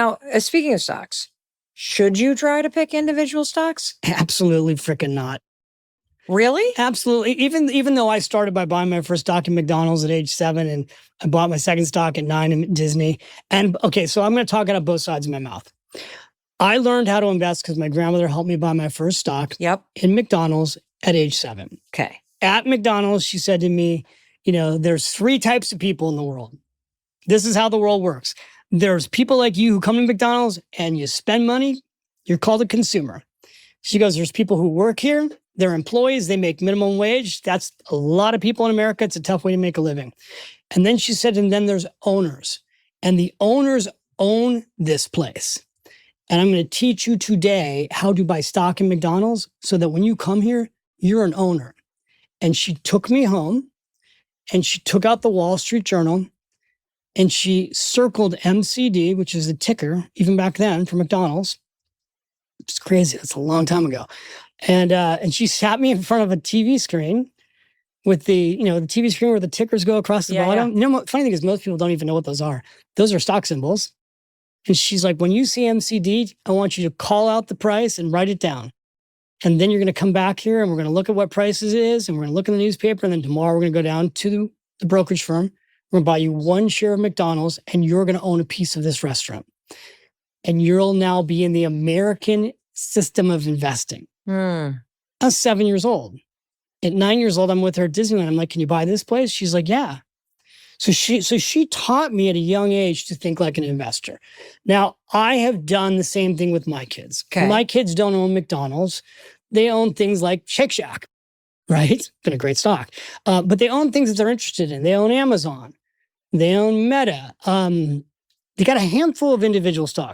Now, speaking of stocks, should you try to pick individual stocks? Absolutely freaking not. Really? Absolutely. Even though I started by buying my first stock in McDonald's at age 7, and I bought my second stock at 9 in Disney. And okay, so I'm going to talk out of both sides of my mouth. I learned how to invest because my grandmother helped me buy my first stock in McDonald's at age 7. Okay. At McDonald's, she said to me, there's 3 types of people in the world. This is how the world works. There's people like you who come to McDonald's and you spend money. You're called a consumer. She goes, there's people who work here. They're employees. They make minimum wage. That's a lot of people in America. It's a tough way to make a living. And then she said, and then there's owners. And the owners own this place. And I'm going to teach you today how to buy stock in McDonald's so that when you come here, you're an owner. And she took me home and she took out the Wall Street Journal and she circled MCD, which is the ticker, even back then for McDonald's. It's crazy. That's a long time ago. And she sat me in front of a TV screen with the TV screen where the tickers go across the bottom. Yeah. Funny thing is most people don't even know what those are. Those are stock symbols. And she's like, when you see MCD, I want you to call out the price and write it down. And then you're going to come back here and we're going to look at what prices it is. And we're going to look in the newspaper. And then tomorrow we're going to go down to the brokerage firm. We're going to buy you 1 share of McDonald's and you're going to own a piece of this restaurant. And you'll now be in the American system of investing. I was 7 years old. At 9 years old, I'm with her at Disneyland. I'm like, can you buy this place? She's like, yeah. So she taught me at a young age to think like an investor. Now, I have done the same thing with my kids. Okay. My kids don't own McDonald's. They own things like Shake Shack, right? Been a great stock. But they own things that they're interested in. They own Amazon. They own Meta. They got a handful of individual stocks.